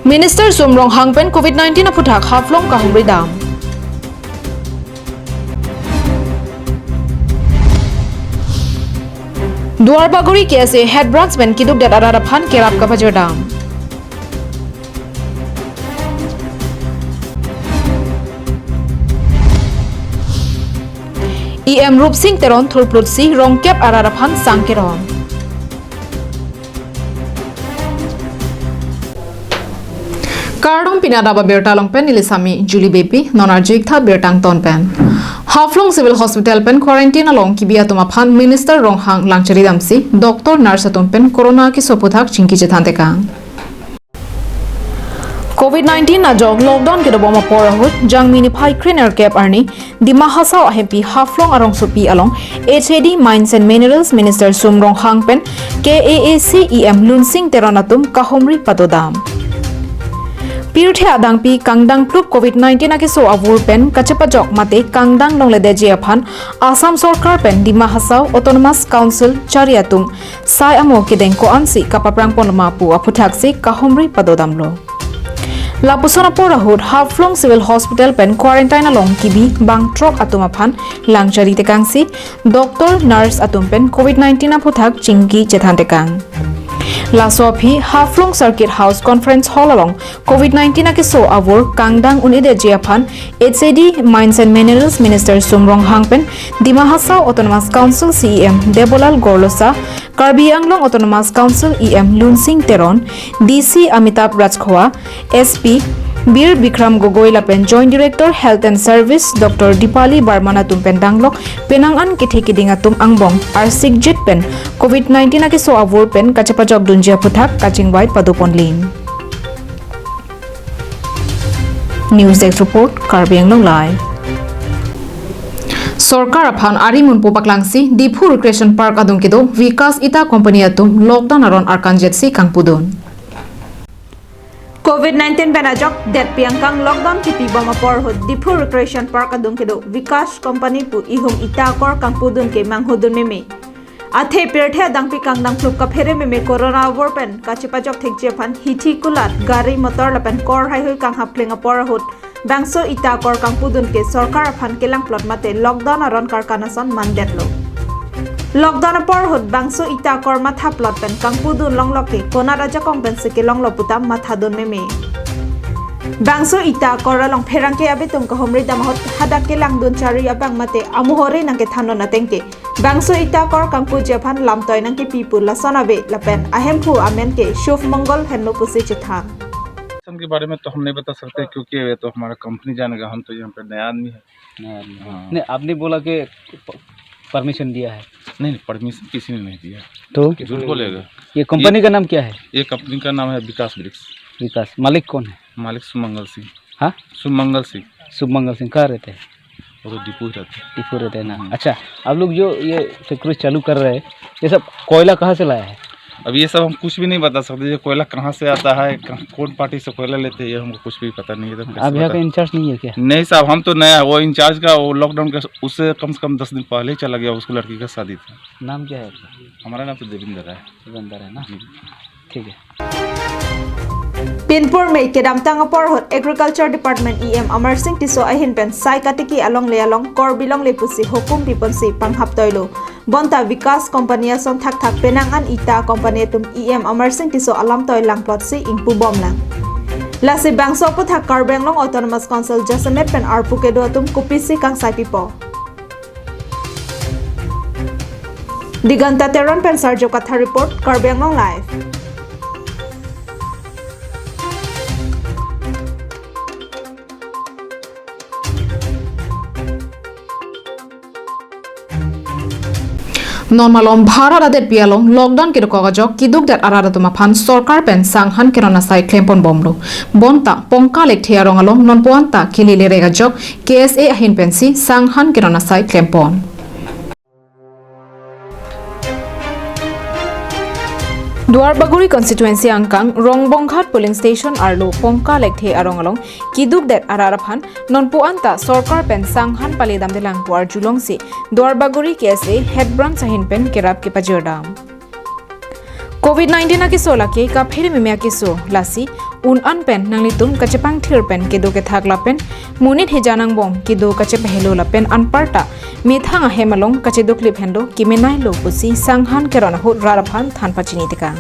Minister Sumrong Hangpen COVID-19 na puthak haflong kahumri dam. Duar baguri KSA head branchman kiduk dat araraphan kerap kapajar dam. EM Rup Singh Teron Thurplutsi Rongkep araraphan sangkeron. Kardong pinadaba bertalong pen nilisami Julie Bepi nonarjik tha bertang ton pen. Haflong Civil Hospital pen quarantine along kibia tumaphan Minister Ronghang langchari damsi Doctor Nurse atum pen corona ki soputhak chingki jethante kang. COVID-19 na jog lockdown ke doboma porahut jangmini phai kriner cap arni dima hasau ahempi haflong arong supi along HAD Mines and Minerals Minister Sumrong Hangpen KAAC EM Lunsing Teronatum kahomri patodam. Piruthe adangpi kangdang pluk COVID-19 ake so avur pen kachapajok mate kangdang nongle deje aphan Assam Sarkar pen dima hasau Autonomous Council chariatum sai amo kedeng ko ansi kapaprang ponma pu aputhaksi kahomri padodamlo. Lapusona porahut Haflong Civil Hospital pen quarantine along kibi bang trok atumaphan langchari tekangsi Doctor Nurse atum pen COVID-19 aputhak chingki jethante kang. Lasopi Haflong Circuit House Conference Hall along COVID-19 ake so avur kangdang unide jiaphan HAD Mines and Minerals Minister Sumrong Hangpen Dima Hasau Autonomous Council CEM Debolal Gorlosa Karbi Anglong Autonomous Council EM Lunsing Teron DC Amitabh Rajkhowa SP Bir Bikram Gogoi Lapen Joint Director Health and Service Dr. Dipali Barmana Tumpen Danglok Penangan Kithi Atum Angbong Arsik Jit Pen COVID-19 ake so avur pen kachapajok dunjia puthak kachingwai paduponlin. News Desk Report Karbi Anglong Live. Sorkar aphan arimun popaklangsi Dipu Recreation Park adung kido Vikas Ita Company atum lockdown aron arkan jetsi kangpudon. COVID-19 benajok det piangkang lockdown kipi bama porhut Dipu Recreation Park adung kedo Vikas Company pu ihum itakor kangpudun ke manghudun meme athe pirthe dangpi kangdang fluk kaphere meme corona warpen kachipajok thekjephan hithi kulat gari motor lapen kor hai hoi kang haplenga porhut bangso itakor kangpudun ke sarkar aphan kelang plot mate lockdown aron karkanason mandetlo lockdown porhut bangso itakor matha plot pen kangpudun longloke kona raja kongpen ke longlo putam mathadun meme bangso itakor long pherangke abetum kahomri damahot hadake langdun chari abang mate amuhore nangke thano natengke bangso itakor kangpu japhan lamtoy nangke pipu lasonabe lapen ahempu amenke शुभ मंगल हेनो पुसे चिथा के बारे में तो हम नहीं बता सकते क्योंकि ये तो हमारा कंपनी जानेगा, हम तो यहाँ पे नया आदमी है। नहीं, आपने बोला कि परमिशन दिया है। नहीं, परमिशन किसी ने नहीं दिया तो झूठ बोलेगा। ये कंपनी का नाम क्या है? ये कंपनी का नाम है विकास ब्रिक्स। विकास। मालिक कौन है? मालिक सुमंगल सिंह। हाँ, सुमंगल सिंह। शुभमंगल सिंह कहाँ रहते हैं? वो तो डिपो रहते हैं। डिपो रहते हैं ना। अच्छा, आप लोग जो ये फैक्ट्री चालू कर रहे हैं, ये सब कोयला कहाँ से लाया है? अब ये सब हम कुछ भी नहीं बता सकते। ये कोयला कहाँ से आता है, कौन पार्टी से कोयला लेते हैं, ये हमको कुछ भी पता नहीं है। तो आप यहाँ का इंचार्ज नहीं है क्या? नहीं साहब, हम तो नया। वो इंचार्ज का वो लॉकडाउन का उससे कम से कम 10 दिन पहले ही चला गया। उसको लड़की का शादी था। नाम क्या है आपका? हमारा नाम तो देविंदर है। देविंदर है ना, ठीक है। Pinpur में kedamtang porhut Agriculture Department EM Amar Singh tiso ahin pen sai katiki along le along kor bilong le pusi hukum piponsi panghap toilo bonta Vikas Company son thak thak penangan ita company tum EM Amar Singh tiso alam toy lang plot si ingpu bom lang lasi bangso pu thak Karbeng long Autonomous Council Jasamet pen arpu kedo tum kupisi kang sai pipo Diganta Teron pen Sarjo Katha report Karbeng long live. Normalom Bharat adet pialong lockdown kiro kogajok kiduk dat arada tumaphan sarkar pen sanghan kirona sai klempon bomlo bonta pongka lekthe arong along non puanta kilile regajok KSA ahin pensi sanghan kirona sai klempon Duarbaguri constituency angkang Rongbonghat polling station arlo pongka lekthe arong along kiduk det araraphan nonpu anta sarkar pen sanghan paledam de langpuar julong se Duarbaguri KSA head branch sahin pen kerap ke pajerdam COVID-19 na kiso laki ka phiri mimya kiso lasi un an pen nang litum kachepang thir pen kedo ke thak la pen munit he janang bom kedo kache pehelo la pen an parta methang a hemalong kache dokli phendo kimenai lo pusi sanghan kerona hut raraphan than pachini tika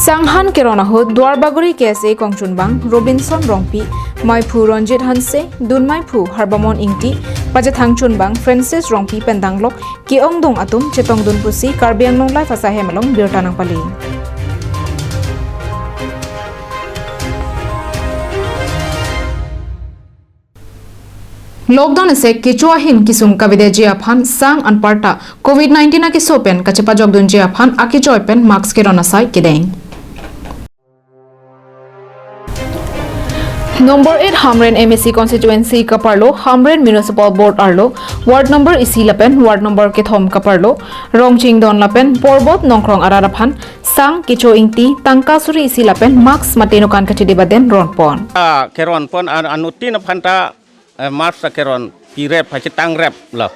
Sanghan kerona ho Dwarbaguri kese kongchunbang Robinson Rongpi Maiphu Ronjit Hanse Dun Maiphu Harbamon Ingti Pajathang Chunbang Francis Rongpi Pendanglok Ki Ongdong Atum Chetong Dun Pusi Karbiang Nong Lai Fasa Hemalong Birtanang Pali Lockdown se kichwa hin kisum kavide jia phan sang anparta COVID-19 na kisopen kachepa jogdun jia phan aki joypen max kerona sai kideng Number 8 Hamren MSC constituency Kaparlo Hamren Municipal Board Arlo Ward number isi lapen Ward number Kethom Kaparlo Rongching Don lapen Porbot Nongkrong Araraphan Sang Kicho Ingti Tangkasuri isi lapen Max Matenokan Kachedibaden Ronpon Keron pon anutin phanta Mars keron pirep hacitang rep lah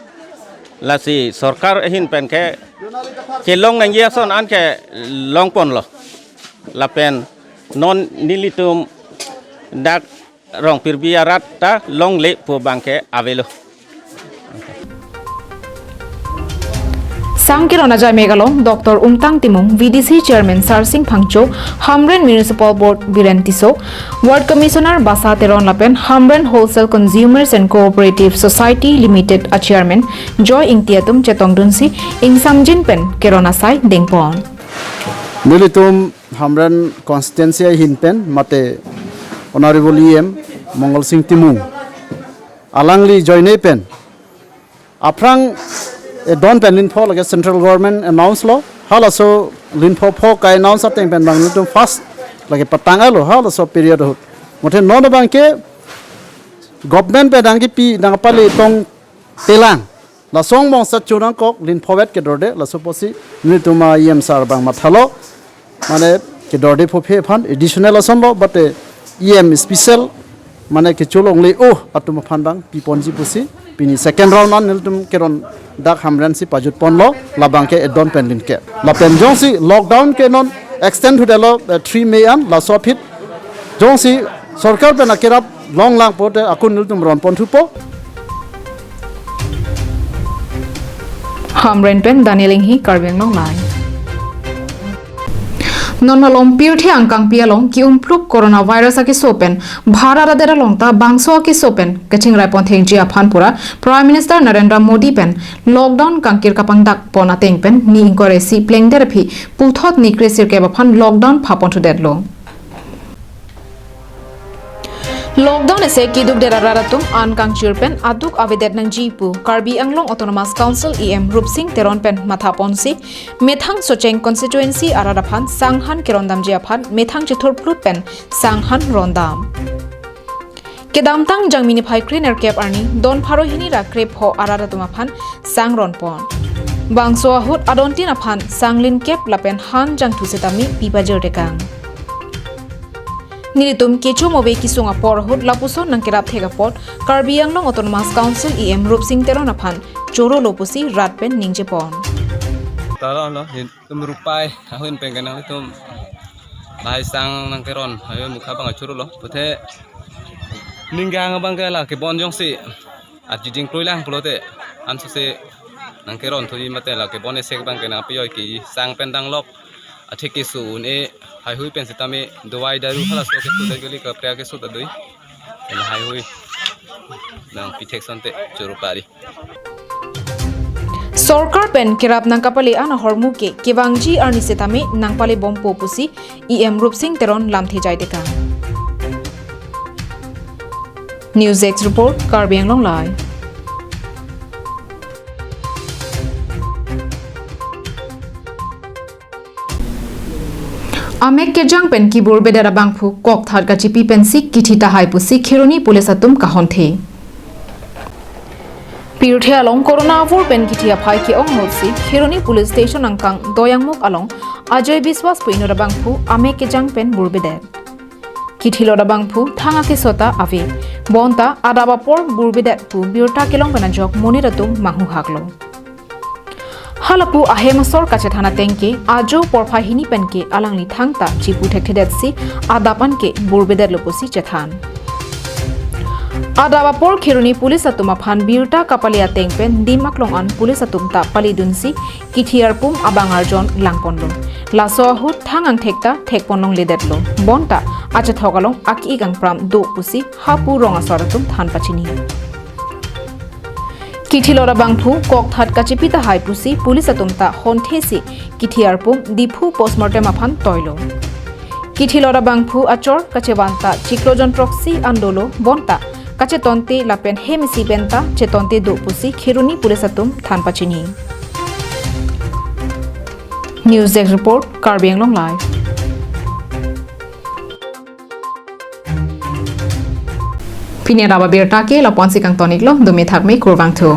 lasi sorkar hin pen ke celong nang yason an ke long pon lo lapen non nilitum dak rong pirbiarat ta long le po bangke avelo Sangkirona Jai Megalong Dr. Umtang Timung VDC Chairman Sarsing Phangcho Hamren Municipal Board Birentiso Ward Commissioner Basa Teron Lapen Hamren Wholesale Consumers and Cooperative Society Limited a Chairman Joy Ingtiatum Chetong Dunsi Ingsam Jinpen Kerona Sai Dingpon Nilitum Hamren constituency hinpen mate Honorable EM Mongol Singh Timung Alangli Joy Pen Aprang Don pen linfo like central government announce lo halaso linfo pho kai announce ateng pen bang litum fast like patanga lo halaso period ho mote non bang ke government pe dang ki pi dang pali tong telang la song mong sa churang kok linfo vet ke dorde la soposi nituma em sar bang mathalo mane ke dorde pho phe phan additional ason lo but em special mane ke chulong le oh atum phan bang pi ponji pusi pini second round on niltum keron dak hamran si pajut pon lo labang ke edon pendin ke la pen jong si lockdown ke non extend to the lo 3 May an la so phit jong si sarkar pe na kerap long lang pote akun niltum ron pon thupo Hamren pen Danieling hi Karbiang Nong Lai Nonalom pirthi angkang pialong ki umpluk coronavirus aki sopen bharara dera longta bangso aki sopen kaching raipon theng ji aphanpura Prime Minister Narendra Modi pen lockdown kangkir kapang dak pona teng pen ni ingkore si pleng therapy puthot ni kresir ke baphan lockdown phapon thu dedlo Lockdown ese kiduk dera raratum an kang chirpen aduk avedet nang jipu Karbi Anglong Autonomous Council EM Rupsing Teron pen matha ponsi methang socheng constituency araraphan sanghan kerondam jiaphan methang chithor plut pen sanghan rondam kedamtang jangmini phai cleaner cap arni don pharo hini ra crep ho araratuma phan sang ronpon bangso hut adontin aphan sanglin cap lapen han jang thusetami pipajer dekang Nilitum kecho mobe kisunga porhut lapuson nang kerap thegapot Karbi Anglong Autonomous Council EM Rupsing Teron aphan choro lopusi ratpen ningjepon Tara lo tum rupai ahun pengenang tum lai sang nang keron ayo mukha bang choro lo puthe ningang bang kala ke bon jong si ajijing kloilang plote ansu se nang keron thoi mate la ke bone sek bang kena pioi ki sang pendang lok atheki su ne hai hui pen sitame dawai daru hala so ke sudai geli ka pya ke su tadui la hai hui nang protection te choro pari Sorkar pen kirap nang kapali ana hormu ke kewangji arni setame nang pale bompo pusi EM Rupsing Teron lamthi jai deka News X report Karbi Anglong Lai Amek kejang pen kibur bedara bangphu kok thar ka chipi pen sik kithi ta hai pusi khironi police atum kahon the Pirthia along corona vor pen kithi aphai ki ong hotsi khironi police station angkang doyangmuk along Ajay Biswas pu inora bangphu amek kejang pen burbede kithi lora bangphu thanga ke sota ave bonta adabapor burbede pu biurta kelong bana jok moniratum mahu haglo Halapu ahemasor kacethana tengke ajo porpha hini penke alangli thangta chipu thekthedetsi adapan ke burbeder loposi chethan. Adaba por khiruni pulis atuma phan birta kapalia tengpen dimaklong an pulis atumta palidunsi kithiar pum abangar jon langponlo laso hut thangang thekta thekponlong ledetlo bonta acha thogalong aki gang pram do pusi hapu ronga soratum than pachini Kithilora bangphu kok that kachipita hai pusi pulis atumta honthesi kithiar pum diphu postmortem aphan toilo Kithilora bangphu achor kachewanta chiklojon proxy andolo bonta kache tonte lapen hemisi benta che tonte do pusi khiruni pulisatum than pachini News Desk Report Karbi Anglong Live Pinia raba berta ke lapon sikang tonik lo dumi thakme kurwang tho